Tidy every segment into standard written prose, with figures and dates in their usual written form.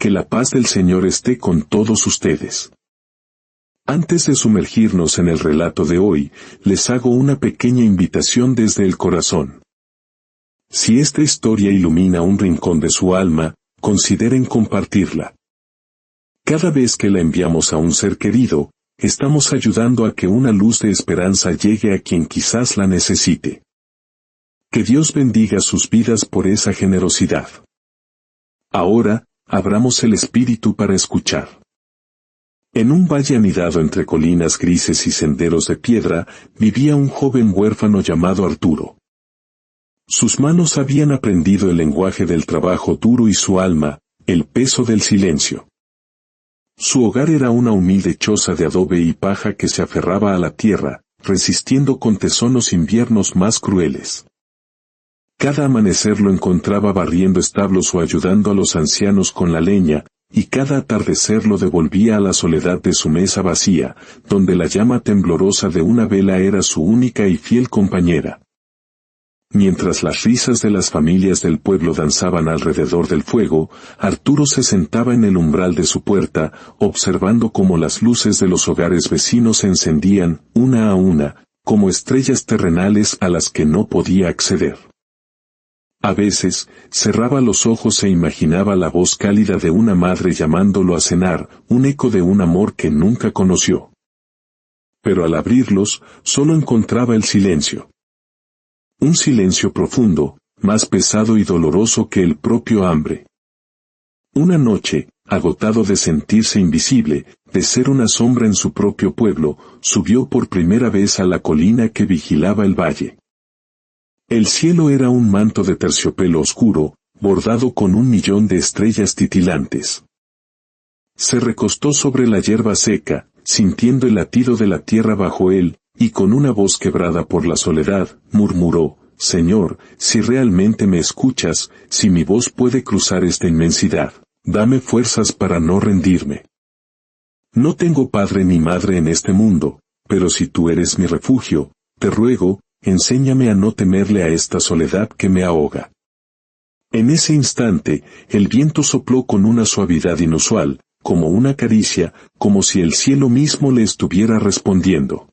Que la paz del Señor esté con todos ustedes. Antes de sumergirnos en el relato de hoy, les hago una pequeña invitación desde el corazón. Si esta historia ilumina un rincón de su alma, consideren compartirla. Cada vez que la enviamos a un ser querido, estamos ayudando a que una luz de esperanza llegue a quien quizás la necesite. Que Dios bendiga sus vidas por esa generosidad. Ahora, abramos el espíritu para escuchar. En un valle anidado entre colinas grises y senderos de piedra, vivía un joven huérfano llamado Arturo. Sus manos habían aprendido el lenguaje del trabajo duro y su alma, el peso del silencio. Su hogar era una humilde choza de adobe y paja que se aferraba a la tierra, resistiendo con tesón los inviernos más crueles. Cada amanecer lo encontraba barriendo establos o ayudando a los ancianos con la leña, y cada atardecer lo devolvía a la soledad de su mesa vacía, donde la llama temblorosa de una vela era su única y fiel compañera. Mientras las risas de las familias del pueblo danzaban alrededor del fuego, Arturo se sentaba en el umbral de su puerta, observando cómo las luces de los hogares vecinos se encendían, una a una, como estrellas terrenales a las que no podía acceder. A veces, cerraba los ojos e imaginaba la voz cálida de una madre llamándolo a cenar, un eco de un amor que nunca conoció. Pero al abrirlos, solo encontraba el silencio. Un silencio profundo, más pesado y doloroso que el propio hambre. Una noche, agotado de sentirse invisible, de ser una sombra en su propio pueblo, subió por primera vez a la colina que vigilaba el valle. El cielo era un manto de terciopelo oscuro, bordado con 1.000.000 de estrellas titilantes. Se recostó sobre la hierba seca, sintiendo el latido de la tierra bajo él, y con una voz quebrada por la soledad, murmuró: «Señor, si realmente me escuchas, si mi voz puede cruzar esta inmensidad, dame fuerzas para no rendirme. No tengo padre ni madre en este mundo, pero si tú eres mi refugio, te ruego, enséñame a no temerle a esta soledad que me ahoga». En ese instante, el viento sopló con una suavidad inusual, como una caricia, como si el cielo mismo le estuviera respondiendo.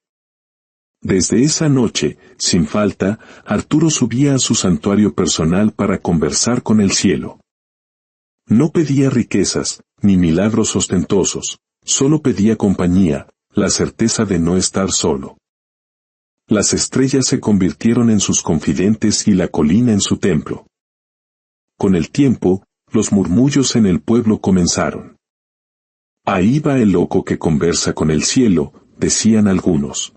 Desde esa noche, sin falta, Arturo subía a su santuario personal para conversar con el cielo. No pedía riquezas, ni milagros ostentosos, solo pedía compañía, la certeza de no estar solo. Las estrellas se convirtieron en sus confidentes y la colina en su templo. Con el tiempo, los murmullos en el pueblo comenzaron. «Ahí va el loco que conversa con el cielo», decían algunos.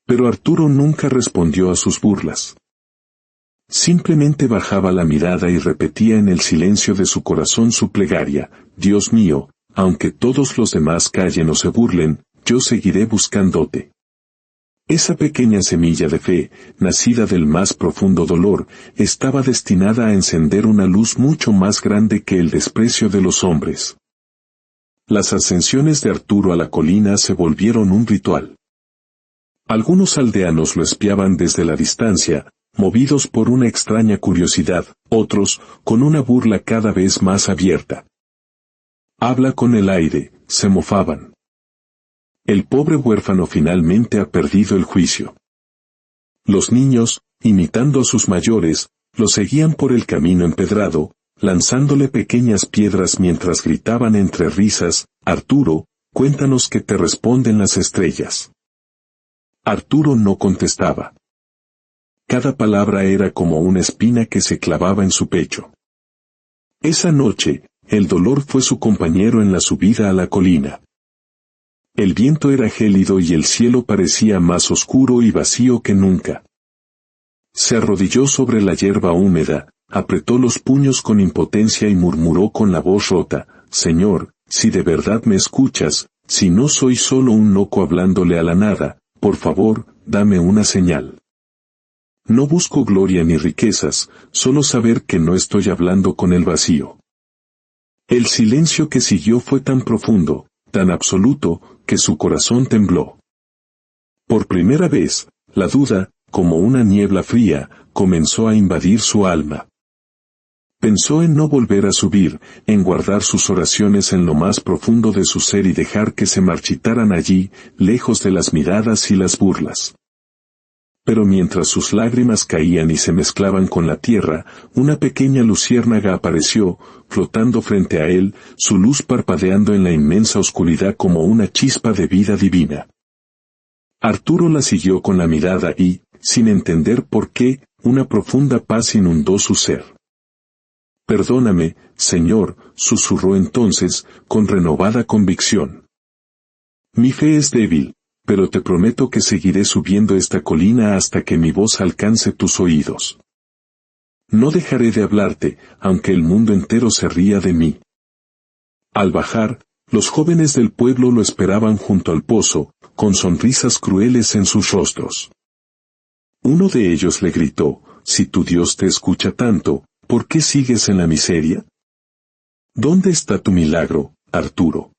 Pero Arturo nunca respondió a sus burlas. Simplemente bajaba la mirada y repetía en el silencio de su corazón su plegaria: «Dios mío, aunque todos los demás callen o se burlen, yo seguiré buscándote». Esa pequeña semilla de fe, nacida del más profundo dolor, estaba destinada a encender una luz mucho más grande que el desprecio de los hombres. Las ascensiones de Arturo a la colina se volvieron un ritual. Algunos aldeanos lo espiaban desde la distancia, movidos por una extraña curiosidad, otros, con una burla cada vez más abierta. «Habla con el aire», se mofaban. El pobre huérfano finalmente ha perdido el juicio. Los niños, imitando a sus mayores, lo seguían por el camino empedrado, lanzándole pequeñas piedras mientras gritaban entre risas: «Arturo, cuéntanos qué te responden las estrellas». Arturo no contestaba. Cada palabra era como una espina que se clavaba en su pecho. Esa noche, el dolor fue su compañero en la subida a la colina. El viento era gélido y el cielo parecía más oscuro y vacío que nunca. Se arrodilló sobre la hierba húmeda, apretó los puños con impotencia y murmuró con la voz rota: «Señor, si de verdad me escuchas, si no soy solo un loco hablándole a la nada, por favor, dame una señal. No busco gloria ni riquezas, solo saber que no estoy hablando con el vacío». El silencio que siguió fue tan profundo, tan absoluto, que su corazón tembló. Por primera vez, la duda, como una niebla fría, comenzó a invadir su alma. Pensó en no volver a subir, en guardar sus oraciones en lo más profundo de su ser y dejar que se marchitaran allí, lejos de las miradas y las burlas. Pero mientras sus lágrimas caían y se mezclaban con la tierra, una pequeña luciérnaga apareció, flotando frente a él, su luz parpadeando en la inmensa oscuridad como una chispa de vida divina. Arturo la siguió con la mirada y, sin entender por qué, una profunda paz inundó su ser. «Perdóname, Señor», susurró entonces, con renovada convicción. «Mi fe es débil, pero te prometo que seguiré subiendo esta colina hasta que mi voz alcance tus oídos. No dejaré de hablarte, aunque el mundo entero se ría de mí». Al bajar, los jóvenes del pueblo lo esperaban junto al pozo, con sonrisas crueles en sus rostros. Uno de ellos le gritó: «Si tu Dios te escucha tanto, ¿por qué sigues en la miseria? ¿Dónde está tu milagro, Arturo?»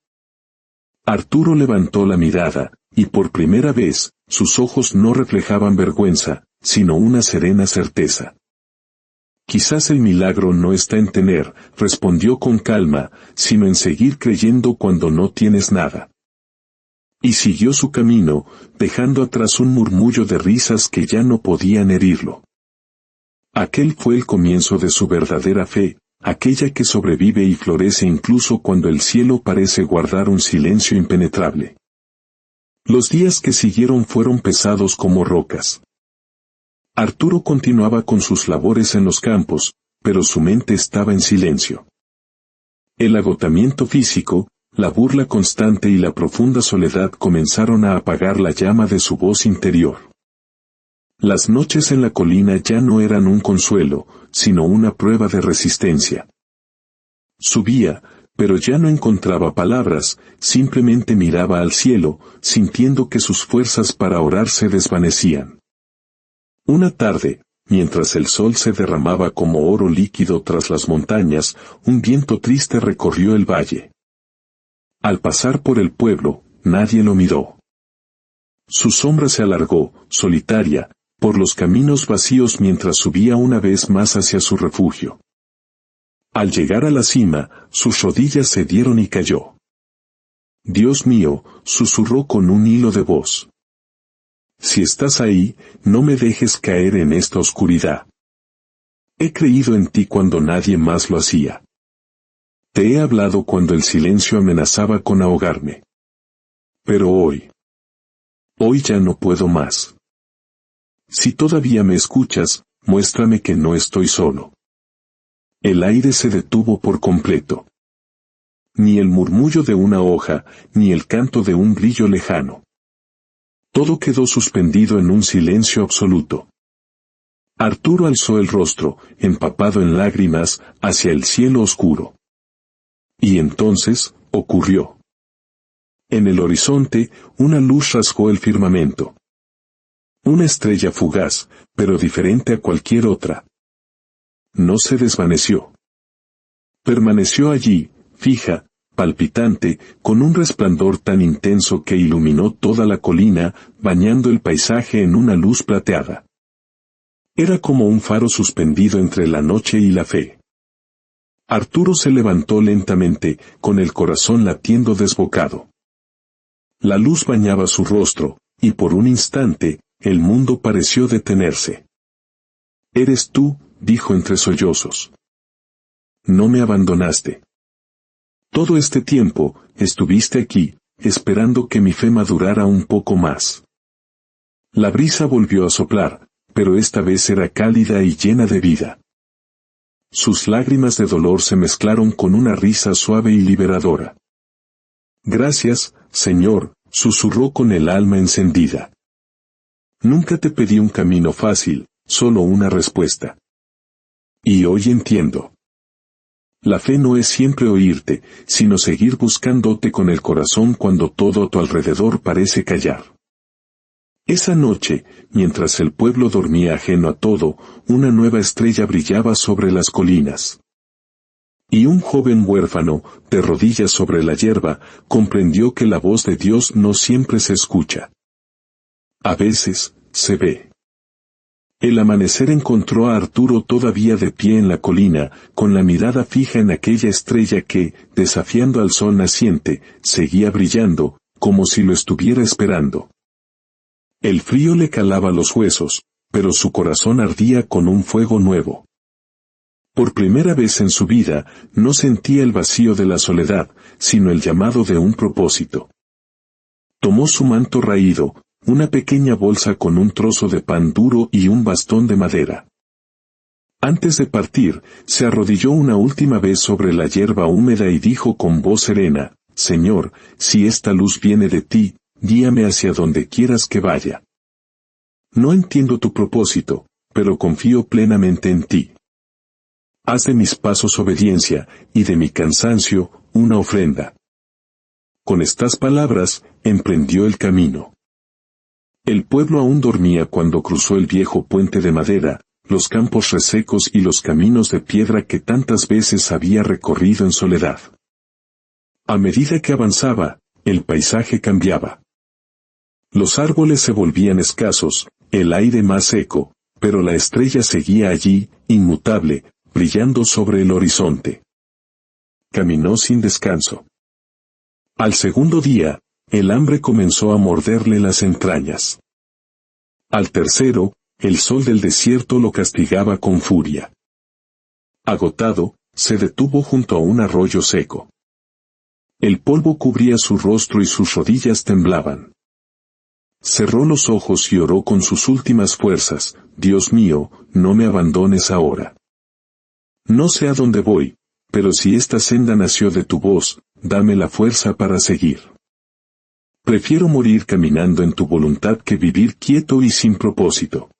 Arturo levantó la mirada, y por primera vez, sus ojos no reflejaban vergüenza, sino una serena certeza. «Quizás el milagro no está en tener», respondió con calma, «sino en seguir creyendo cuando no tienes nada». Y siguió su camino, dejando atrás un murmullo de risas que ya no podían herirlo. Aquel fue el comienzo de su verdadera fe, aquella que sobrevive y florece incluso cuando el cielo parece guardar un silencio impenetrable. Los días que siguieron fueron pesados como rocas. Arturo continuaba con sus labores en los campos, pero su mente estaba en silencio. El agotamiento físico, la burla constante y la profunda soledad comenzaron a apagar la llama de su voz interior. Las noches en la colina ya no eran un consuelo, sino una prueba de resistencia. Subía, pero ya no encontraba palabras, simplemente miraba al cielo, sintiendo que sus fuerzas para orar se desvanecían. Una tarde, mientras el sol se derramaba como oro líquido tras las montañas, un viento triste recorrió el valle. Al pasar por el pueblo, nadie lo miró. Su sombra se alargó, solitaria, por los caminos vacíos mientras subía una vez más hacia su refugio. Al llegar a la cima, sus rodillas se dieron y cayó. «Dios mío», susurró con un hilo de voz. «Si estás ahí, no me dejes caer en esta oscuridad. He creído en ti cuando nadie más lo hacía. Te he hablado cuando el silencio amenazaba con ahogarme. Pero hoy ya no puedo más. Si todavía me escuchas, muéstrame que no estoy solo». El aire se detuvo por completo. Ni el murmullo de una hoja, ni el canto de un grillo lejano. Todo quedó suspendido en un silencio absoluto. Arturo alzó el rostro, empapado en lágrimas, hacia el cielo oscuro. Y entonces, ocurrió. En el horizonte, una luz rasgó el firmamento. Una estrella fugaz, pero diferente a cualquier otra. No se desvaneció. Permaneció allí, fija, palpitante, con un resplandor tan intenso que iluminó toda la colina, bañando el paisaje en una luz plateada. Era como un faro suspendido entre la noche y la fe. Arturo se levantó lentamente, con el corazón latiendo desbocado. La luz bañaba su rostro, y por un instante, el mundo pareció detenerse. «Eres tú», dijo entre sollozos. «No me abandonaste. Todo este tiempo, estuviste aquí, esperando que mi fe madurara un poco más». La brisa volvió a soplar, pero esta vez era cálida y llena de vida. Sus lágrimas de dolor se mezclaron con una risa suave y liberadora. «Gracias, Señor», susurró con el alma encendida. «Nunca te pedí un camino fácil, solo una respuesta. Y hoy entiendo. La fe no es siempre oírte, sino seguir buscándote con el corazón cuando todo a tu alrededor parece callar». Esa noche, mientras el pueblo dormía ajeno a todo, una nueva estrella brillaba sobre las colinas. Y un joven huérfano, de rodillas sobre la hierba, comprendió que la voz de Dios no siempre se escucha. A veces, se ve. El amanecer encontró a Arturo todavía de pie en la colina, con la mirada fija en aquella estrella que, desafiando al sol naciente, seguía brillando, como si lo estuviera esperando. El frío le calaba los huesos, pero su corazón ardía con un fuego nuevo. Por primera vez en su vida, no sentía el vacío de la soledad, sino el llamado de un propósito. Tomó su manto raído, una pequeña bolsa con un trozo de pan duro y un bastón de madera. Antes de partir, se arrodilló una última vez sobre la hierba húmeda y dijo con voz serena: Señor, si esta luz viene de ti, guíame hacia donde quieras que vaya. No entiendo tu propósito, pero confío plenamente en ti. Haz de mis pasos obediencia, y de mi cansancio, una ofrenda. Con estas palabras, emprendió el camino. El pueblo aún dormía cuando cruzó el viejo puente de madera, los campos resecos y los caminos de piedra que tantas veces había recorrido en soledad. A medida que avanzaba, el paisaje cambiaba. Los árboles se volvían escasos, el aire más seco, pero la estrella seguía allí, inmutable, brillando sobre el horizonte. Caminó sin descanso. Al segundo día, el hambre comenzó a morderle las entrañas. Al tercero, el sol del desierto lo castigaba con furia. Agotado, se detuvo junto a un arroyo seco. El polvo cubría su rostro y sus rodillas temblaban. Cerró los ojos y oró con sus últimas fuerzas: Dios mío, no me abandones ahora. No sé a dónde voy, pero si esta senda nació de tu voz, dame la fuerza para seguir. Prefiero morir caminando en tu voluntad que vivir quieto y sin propósito.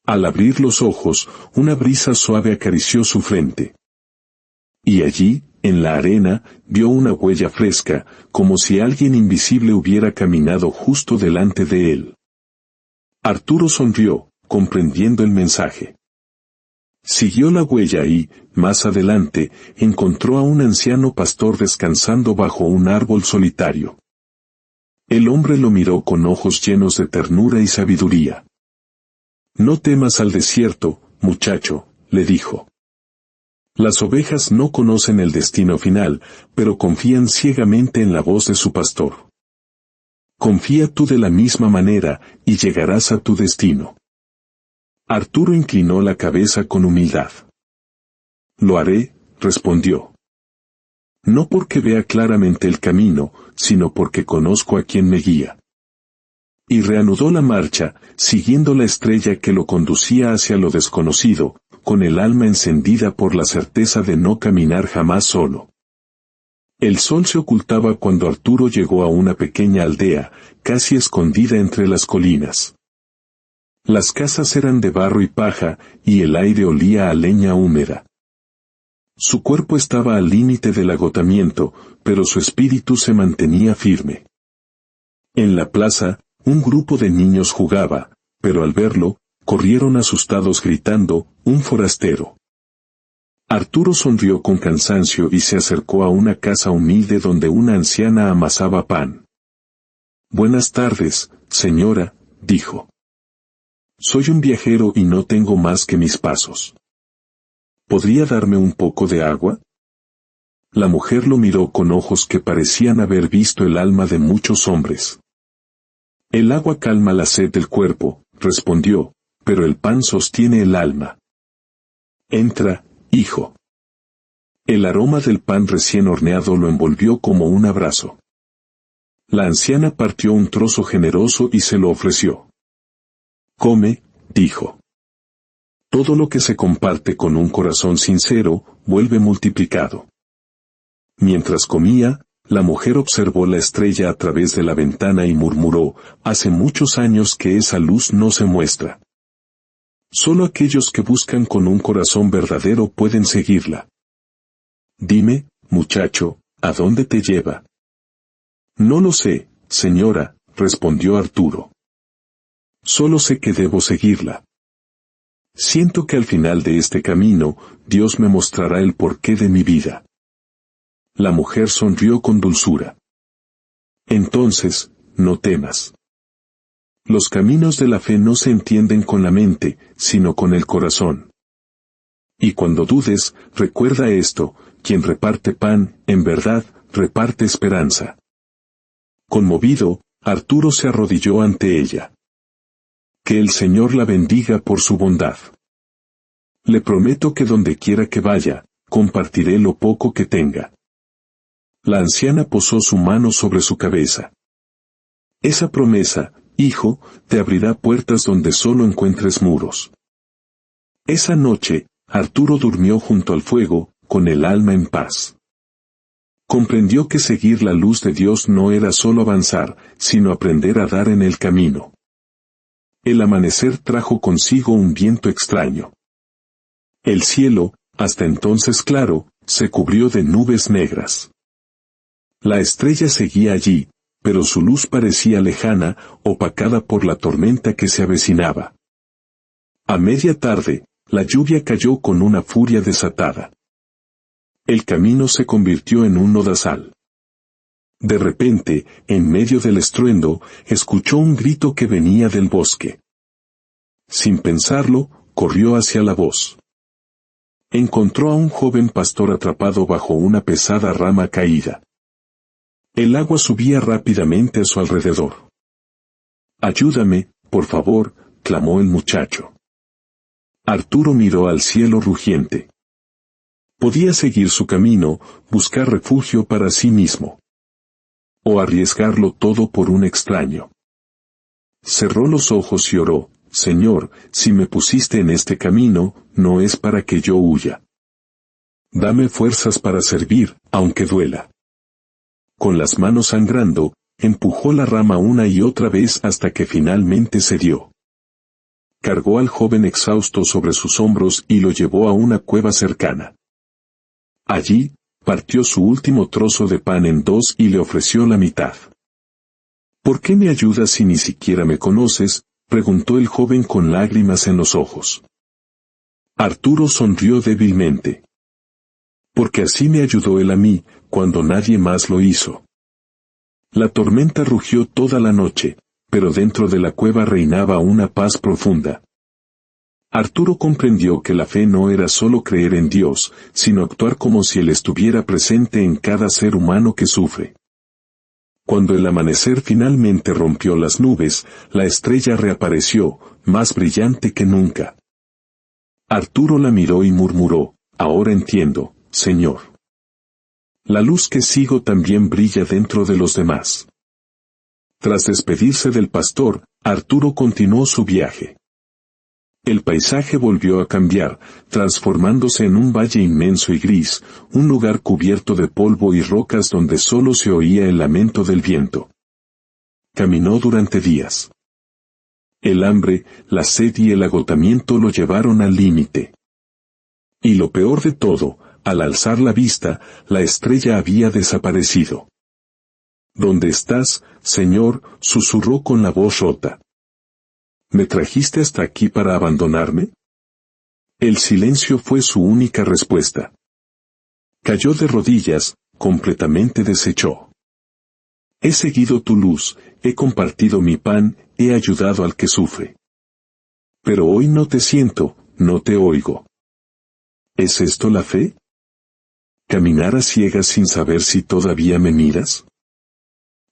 Al abrir los ojos, una brisa suave acarició su frente. Y allí, en la arena, vio una huella fresca, como si alguien invisible hubiera caminado justo delante de él. Arturo sonrió, comprendiendo el mensaje. Siguió la huella y, más adelante, encontró a un anciano pastor descansando bajo un árbol solitario. El hombre lo miró con ojos llenos de ternura y sabiduría. No temas al desierto, muchacho, le dijo. Las ovejas no conocen el destino final, pero confían ciegamente en la voz de su pastor. Confía tú de la misma manera, y llegarás a tu destino. Arturo inclinó la cabeza con humildad. Lo haré, respondió. No porque vea claramente el camino, sino porque conozco a quien me guía. Y reanudó la marcha, siguiendo la estrella que lo conducía hacia lo desconocido, con el alma encendida por la certeza de no caminar jamás solo. El sol se ocultaba cuando Arturo llegó a una pequeña aldea, casi escondida entre las colinas. Las casas eran de barro y paja, y el aire olía a leña húmeda. Su cuerpo estaba al límite del agotamiento, pero su espíritu se mantenía firme. En la plaza, un grupo de niños jugaba, pero al verlo, corrieron asustados gritando: «¡Un forastero!». Arturo sonrió con cansancio y se acercó a una casa humilde donde una anciana amasaba pan. «Buenas tardes, señora», dijo. «Soy un viajero y no tengo más que mis pasos. ¿Podría darme un poco de agua?». La mujer lo miró con ojos que parecían haber visto el alma de muchos hombres. «El agua calma la sed del cuerpo», respondió, «pero el pan sostiene el alma. Entra, hijo». El aroma del pan recién horneado lo envolvió como un abrazo. La anciana partió un trozo generoso y se lo ofreció. «Come», dijo. «Todo lo que se comparte con un corazón sincero, vuelve multiplicado». Mientras comía, la mujer observó la estrella a través de la ventana y murmuró: «Hace muchos años que esa luz no se muestra. Solo aquellos que buscan con un corazón verdadero pueden seguirla». «Dime, muchacho, ¿a dónde te lleva?». «No lo sé, señora», respondió Arturo. «Solo sé que debo seguirla. Siento que al final de este camino, Dios me mostrará el porqué de mi vida». La mujer sonrió con dulzura. «Entonces, no temas. Los caminos de la fe no se entienden con la mente, sino con el corazón. Y cuando dudes, recuerda esto: quien reparte pan, en verdad, reparte esperanza. Conmovido, Arturo se arrodilló ante ella. Que el Señor la bendiga por su bondad. Le prometo que donde quiera que vaya, compartiré lo poco que tenga. La anciana posó su mano sobre su cabeza. Esa promesa, hijo, te abrirá puertas donde solo encuentres muros. Esa noche, Arturo durmió junto al fuego, con el alma en paz. Comprendió que seguir la luz de Dios no era solo avanzar, sino aprender a dar en el camino. El amanecer trajo consigo un viento extraño. El cielo, hasta entonces claro, se cubrió de nubes negras. La estrella seguía allí, pero su luz parecía lejana, opacada por la tormenta que se avecinaba. A media tarde, la lluvia cayó con una furia desatada. El camino se convirtió en un lodazal. De repente, en medio del estruendo, escuchó un grito que venía del bosque. Sin pensarlo, corrió hacia la voz. Encontró a un joven pastor atrapado bajo una pesada rama caída. El agua subía rápidamente a su alrededor. «Ayúdame, por favor», clamó el muchacho. Arturo miró al cielo rugiente. Podía seguir su camino, buscar refugio para sí mismo. O arriesgarlo todo por un extraño. Cerró los ojos y oró: «Señor, si me pusiste en este camino, no es para que yo huya. Dame fuerzas para servir, aunque duela». Con las manos sangrando, empujó la rama una y otra vez hasta que finalmente cedió. Cargó al joven exhausto sobre sus hombros y lo llevó a una cueva cercana. Allí, partió su último trozo de pan en dos y le ofreció la mitad. «¿Por qué me ayudas si ni siquiera me conoces?», preguntó el joven con lágrimas en los ojos. Arturo sonrió débilmente. «Porque así me ayudó él a mí, cuando nadie más lo hizo». La tormenta rugió toda la noche, pero dentro de la cueva reinaba una paz profunda. Arturo comprendió que la fe no era solo creer en Dios, sino actuar como si Él estuviera presente en cada ser humano que sufre. Cuando el amanecer finalmente rompió las nubes, la estrella reapareció, más brillante que nunca. Arturo la miró y murmuró: «Ahora entiendo, Señor. La luz que sigo también brilla dentro de los demás». Tras despedirse del pastor, Arturo continuó su viaje. El paisaje volvió a cambiar, transformándose en un valle inmenso y gris, un lugar cubierto de polvo y rocas donde solo se oía el lamento del viento. Caminó durante días. El hambre, la sed y el agotamiento lo llevaron al límite. Y lo peor de todo, al alzar la vista, la estrella había desaparecido. «¿Dónde estás, Señor?», susurró con la voz rota. «¿Me trajiste hasta aquí para abandonarme?». El silencio fue su única respuesta. Cayó de rodillas, completamente deshecho. «He seguido tu luz, he compartido mi pan, he ayudado al que sufre. Pero hoy no te siento, no te oigo». ¿Es esto la fe? ¿Caminar a ciegas sin saber si todavía me miras?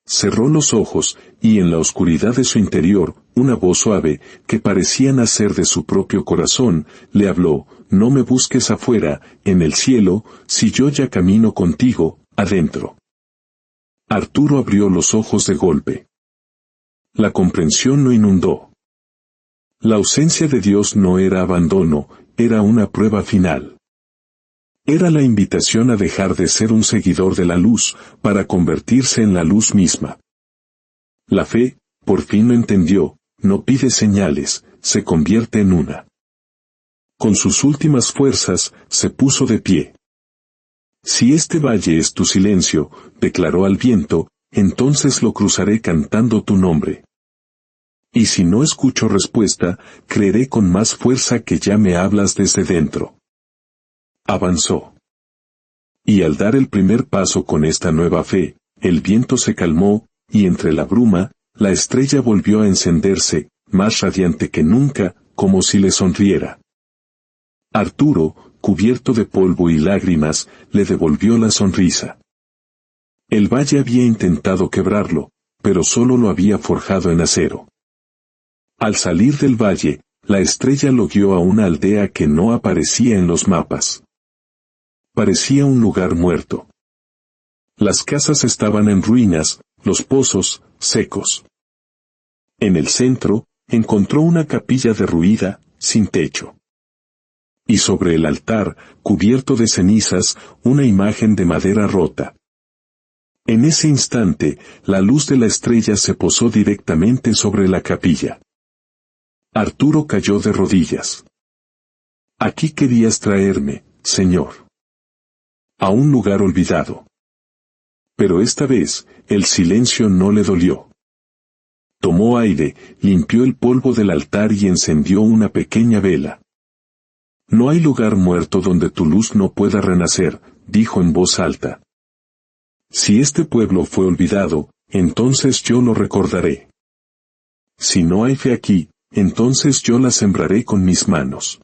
Cerró los ojos, y en la oscuridad de su interior, una voz suave, que parecía nacer de su propio corazón, le habló: «No me busques afuera, en el cielo, si yo ya camino contigo, adentro». Arturo abrió los ojos de golpe. La comprensión lo inundó. La ausencia de Dios no era abandono, era una prueba final. Era la invitación a dejar de ser un seguidor de la luz, para convertirse en la luz misma. La fe, por fin lo entendió, no pide señales, se convierte en una. Con sus últimas fuerzas, se puso de pie. «Si este valle es tu silencio», declaró al viento, «entonces lo cruzaré cantando tu nombre. Y si no escucho respuesta, creeré con más fuerza que ya me hablas desde dentro». Avanzó. Y al dar el primer paso con esta nueva fe, el viento se calmó, y entre la bruma, la estrella volvió a encenderse, más radiante que nunca, como si le sonriera. Arturo, cubierto de polvo y lágrimas, le devolvió la sonrisa. El valle había intentado quebrarlo, pero solo lo había forjado en acero. Al salir del valle, la estrella lo guió a una aldea que no aparecía en los mapas. Parecía un lugar muerto. Las casas estaban en ruinas, los pozos, secos. En el centro, encontró una capilla derruida, sin techo. Y sobre el altar, cubierto de cenizas, una imagen de madera rota. En ese instante, la luz de la estrella se posó directamente sobre la capilla. Arturo cayó de rodillas. Aquí querías traerme, Señor. A un lugar olvidado. Pero esta vez, el silencio no le dolió. Tomó aire, limpió el polvo del altar y encendió una pequeña vela. No hay lugar muerto donde tu luz no pueda renacer, dijo en voz alta. Si este pueblo fue olvidado, entonces yo lo recordaré. Si no hay fe aquí, entonces yo la sembraré con mis manos.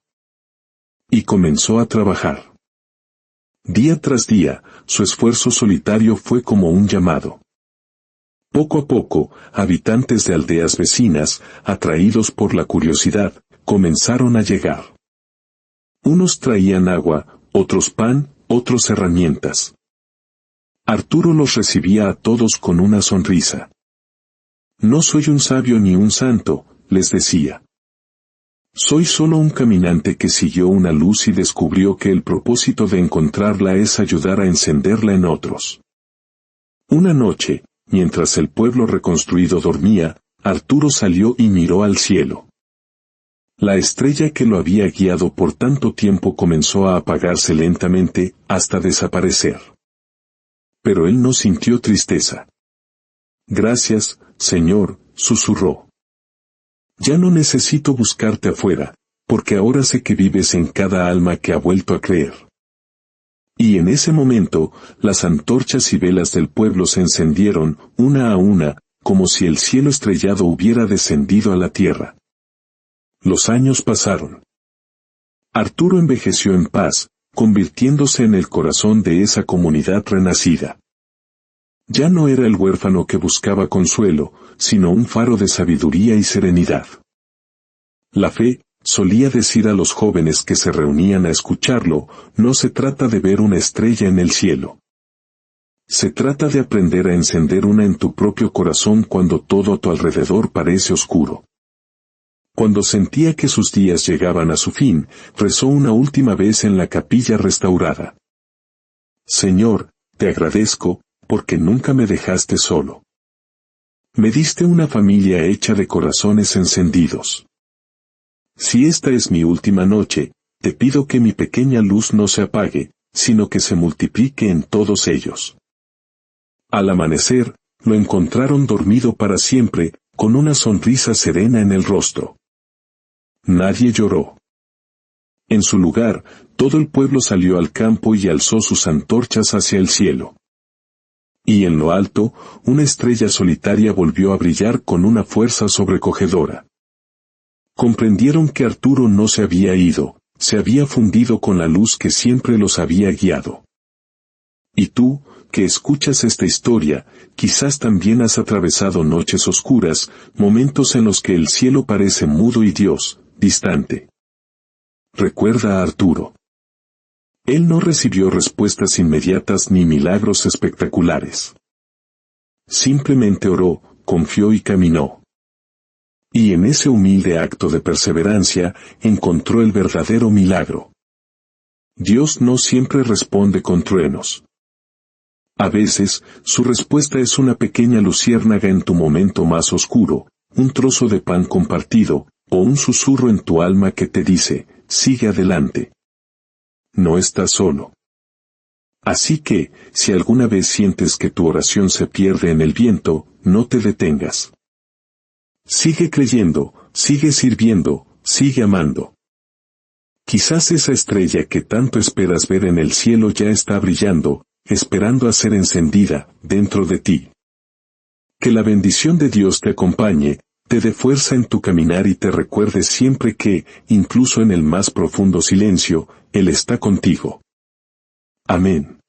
Y comenzó a trabajar. Día tras día, su esfuerzo solitario fue como un llamado. Poco a poco, habitantes de aldeas vecinas, atraídos por la curiosidad, comenzaron a llegar. Unos traían agua, otros pan, otros herramientas. Arturo los recibía a todos con una sonrisa. No soy un sabio ni un santo, les decía. Soy solo un caminante que siguió una luz y descubrió que el propósito de encontrarla es ayudar a encenderla en otros. Una noche, mientras el pueblo reconstruido dormía, Arturo salió y miró al cielo. La estrella que lo había guiado por tanto tiempo comenzó a apagarse lentamente, hasta desaparecer. Pero él no sintió tristeza. Gracias, Señor, susurró. Ya no necesito buscarte afuera, porque ahora sé que vives en cada alma que ha vuelto a creer. Y en ese momento, las antorchas y velas del pueblo se encendieron, una a una, como si el cielo estrellado hubiera descendido a la tierra. Los años pasaron. Arturo envejeció en paz, convirtiéndose en el corazón de esa comunidad renacida. Ya no era el huérfano que buscaba consuelo, sino un faro de sabiduría y serenidad. La fe, solía decir a los jóvenes que se reunían a escucharlo, no se trata de ver una estrella en el cielo. Se trata de aprender a encender una en tu propio corazón cuando todo a tu alrededor parece oscuro. Cuando sentía que sus días llegaban a su fin, rezó una última vez en la capilla restaurada. Señor, te agradezco, porque nunca me dejaste solo. Me diste una familia hecha de corazones encendidos. Si esta es mi última noche, te pido que mi pequeña luz no se apague, sino que se multiplique en todos ellos. Al amanecer, lo encontraron dormido para siempre, con una sonrisa serena en el rostro. Nadie lloró. En su lugar, todo el pueblo salió al campo y alzó sus antorchas hacia el cielo. Y en lo alto, una estrella solitaria volvió a brillar con una fuerza sobrecogedora. Comprendieron que Arturo no se había ido, se había fundido con la luz que siempre los había guiado. Y tú, que escuchas esta historia, quizás también has atravesado noches oscuras, momentos en los que el cielo parece mudo y Dios, distante. Recuerda a Arturo. Él no recibió respuestas inmediatas ni milagros espectaculares. Simplemente oró, confió y caminó. Y en ese humilde acto de perseverancia, encontró el verdadero milagro. Dios no siempre responde con truenos. A veces, su respuesta es una pequeña luciérnaga en tu momento más oscuro, un trozo de pan compartido, o un susurro en tu alma que te dice, sigue adelante. No estás solo. Así que, si alguna vez sientes que tu oración se pierde en el viento, no te detengas. Sigue creyendo, sigue sirviendo, sigue amando. Quizás esa estrella que tanto esperas ver en el cielo ya está brillando, esperando a ser encendida, dentro de ti. Que la bendición de Dios te acompañe, te dé fuerza en tu caminar y te recuerde siempre que, incluso en el más profundo silencio, Él está contigo. Amén.